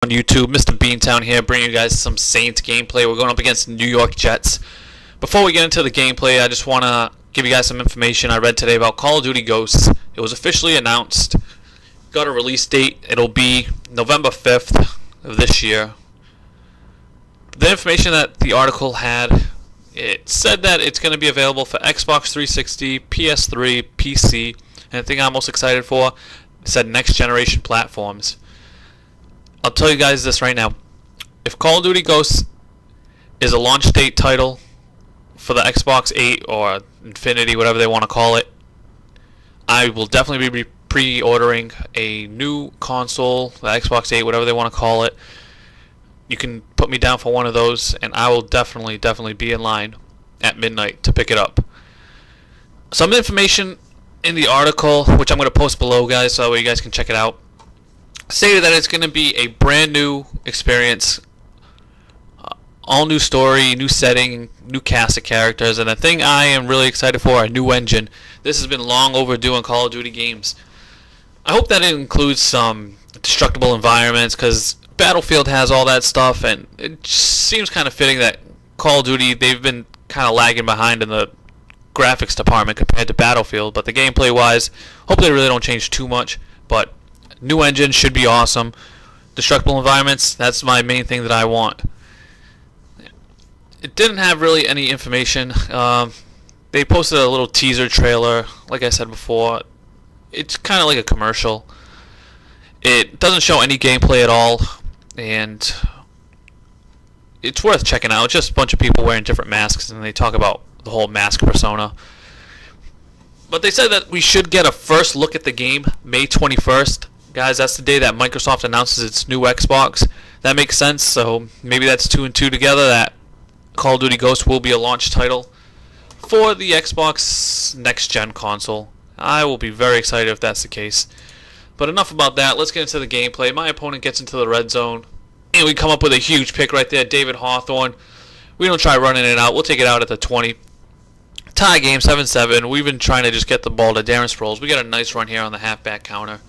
On YouTube, Mr. Beantown here, bringing you guys some Saints gameplay. We're going up against New York Jets. Before we get into the gameplay, I just want to give you guys some information I read today about Call of Duty Ghosts. It was officially announced. Got a release date. It'll be November 5th of this year. The information that the article had, it said that it's going to be available for Xbox 360, PS3, PC, and the thing I'm most excited for, it said next generation platforms. I'll tell you guys this right now. If Call of Duty Ghosts is a launch date title for the Xbox 8 or Infinity, whatever they want to call it, I will definitely be pre-ordering a new console, the Xbox 8, whatever they want to call it. You can put me down for one of those, and I will definitely be in line at midnight to pick it up. Some information in the article, which I'm going to post below, guys, so that way you guys can check it out, stated that it's going to be a brand new experience, all new story, new setting, new cast of characters, and the thing I am really excited for, a new engine. This has been long overdue in Call of Duty games. I hope that it includes some destructible environments, because Battlefield has all that stuff, and it seems kind of fitting that Call of Duty, they've been kind of lagging behind in the graphics department compared to Battlefield, but the gameplay wise, hopefully they really don't change too much, but new engine should be awesome. Destructible environments, that's my main thing that I want. It didn't have really any information. They posted a little teaser trailer, like I said before. It's kind of like a commercial. It doesn't show any gameplay at all, and it's worth checking out. It's just a bunch of people wearing different masks, and they talk about the whole mask persona. But they said that we should get a first look at the game May 21st. Guys, that's the day that Microsoft announces its new Xbox. That makes sense, so maybe that's 2 and 2 together, that Call of Duty Ghosts will be a launch title for the Xbox next-gen console. I will be very excited if that's the case. But enough about that. Let's get into the gameplay. My opponent gets into the red zone, and we come up with a huge pick right there, David Hawthorne. We don't try running it out. We'll take it out at the 20. Tie game, 7-7. We've been trying to just get the ball to Darren Sproles. We got a nice run here on the halfback counter.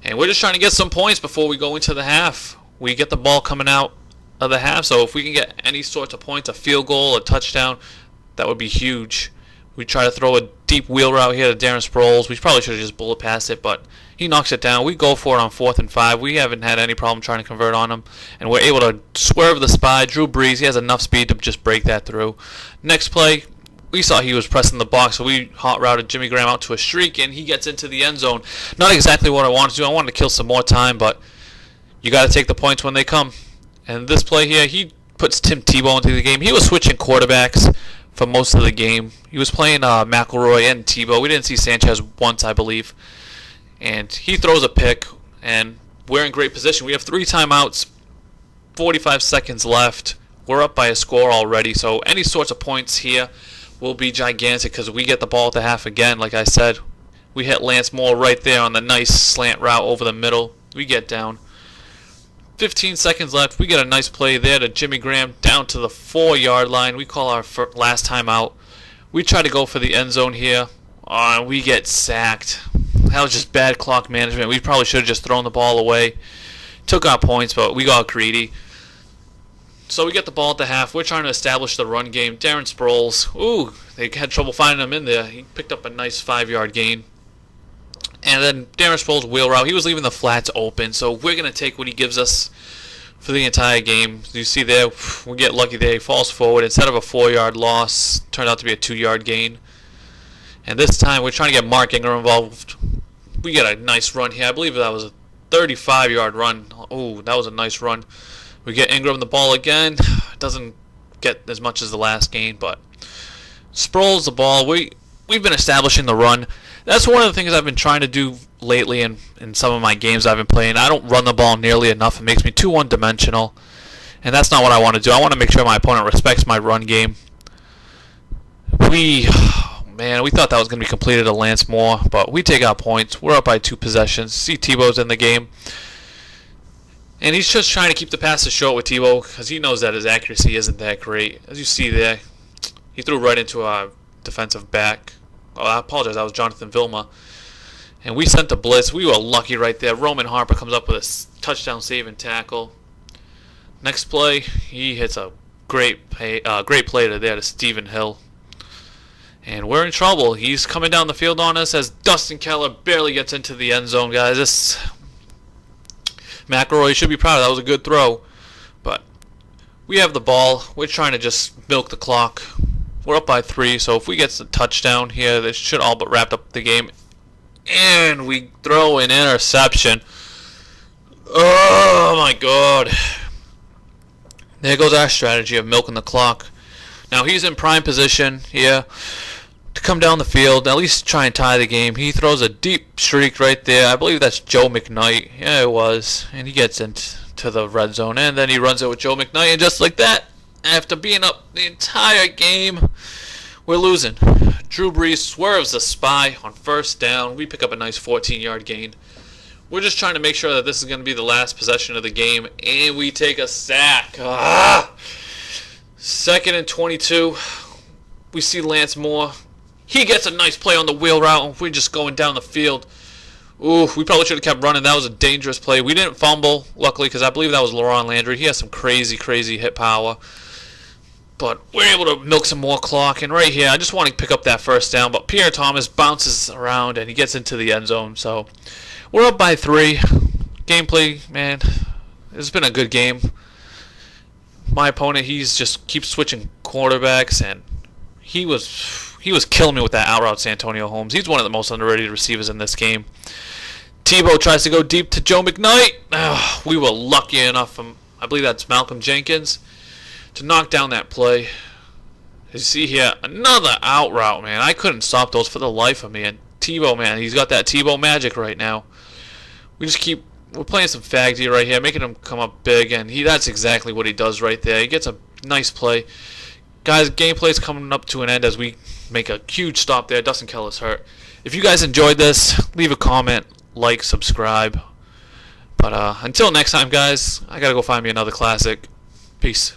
And we're just trying to get some points before we go into the half. We get the ball coming out of the half, so if we can get any sorts of points, a field goal, a touchdown, that would be huge. We try to throw a deep wheel route here to Darren Sproles. We probably should have just bullet passed it, but he knocks it down. We go for it on 4th and 5. We haven't had any problem trying to convert on him, and we're able to swerve the spy. Drew Brees, he has enough speed to just break that through. Next play, we saw he was pressing the box, so we hot routed Jimmy Graham out to a streak, and he gets into the end zone. Not exactly what I wanted to do. I wanted to kill some more time, but you got to take the points when they come. And this play here, he puts Tim Tebow into the game. He was switching quarterbacks for most of the game. He was playing McElroy and Tebow. We didn't see Sanchez once, I believe. And he throws a pick, and we're in great position. We have 3 timeouts, 45 seconds left. We're up by a score already, so any sorts of points here will be gigantic because we get the ball at the half again. Like I said, we hit Lance Moore right there on the nice slant route over the middle. We get down. 15 seconds left. We get a nice play there to Jimmy Graham down to the 4-yard line. We call our last time out. We try to go for the end zone here. We get sacked. That was just bad clock management. We probably should have just thrown the ball away. Took our points, but we got greedy. So we get the ball at the half. We're trying to establish the run game. Darren Sproles, they had trouble finding him in there. He picked up a nice 5-yard gain. And then Darren Sproles' wheel route. He was leaving the flats open, so we're going to take what he gives us for the entire game. You see there, we get lucky there. He falls forward. Instead of a 4-yard loss, turned out to be a 2-yard gain. And this time, we're trying to get Mark Ingram involved. We get a nice run here. I believe that was a 35-yard run. Oh, that was a nice run. We get Ingram the ball again. Doesn't get as much as the last gain, but Sproles the ball. We've been establishing the run. That's one of the things I've been trying to do lately in some of my games I've been playing. I don't run the ball nearly enough. It makes me too one-dimensional, and that's not what I want to do. I want to make sure my opponent respects my run game. We thought that was going to be completed to Lance Moore, but we take our points. We're up by 2 possessions. See Tebow's in the game. And he's just trying to keep the passes short with Tebow because he knows that his accuracy isn't that great. As you see there, he threw right into our defensive back. Oh, I apologize. That was Jonathan Vilma. And we sent the blitz. We were lucky right there. Roman Harper comes up with a touchdown save and tackle. Next play, he hits a great play to Stephen Hill. And we're in trouble. He's coming down the field on us as Dustin Keller barely gets into the end zone, guys. This McElroy should be proud of that. Was a good throw. But we have the ball. We're trying to just milk the clock. We're up by 3, so if we get the touchdown here, this should all but wrap up the game. And we throw an interception. Oh my god. There goes our strategy of milking the clock. Now he's in prime position here to come down the field, at least try and tie the game. He throws a deep streak right there. I believe that's Joe McKnight. Yeah, it was. And he gets into the red zone, and then he runs it with Joe McKnight, and just like that, after being up the entire game, we're losing. Drew Brees swerves the spy on first down. We pick up a nice 14-yard gain. We're just trying to make sure that this is going to be the last possession of the game, and we take a sack. 2nd and 22. We see Lance Moore. He gets a nice play on the wheel route, and we're just going down the field. Ooh, we probably should have kept running. That was a dangerous play. We didn't fumble, luckily, because I believe that was Laron Landry. He has some crazy, crazy hit power. But we're able to milk some more clock. And right here, I just want to pick up that first down. But Pierre Thomas bounces around, and he gets into the end zone. So we're up by 3. Gameplay, man, it's been a good game. My opponent, he's just keeps switching quarterbacks, and he was killing me with that out route to Antonio Holmes. He's one of the most underrated receivers in this game. Tebow tries to go deep to Joe McKnight. We were lucky enough, I believe that's Malcolm Jenkins, to knock down that play. As you see here, another out route, man. I couldn't stop those for the life of me. And Tebow, man, he's got that Tebow magic right now. We're playing some fag D right here, making him come up big, and that's exactly what he does right there. He gets a nice play. Guys, gameplay's coming up to an end as we make a huge stop there. Dustin Keller's hurt. If you guys enjoyed this, leave a comment, like, subscribe. But until next time, guys, I gotta go find me another classic. Peace.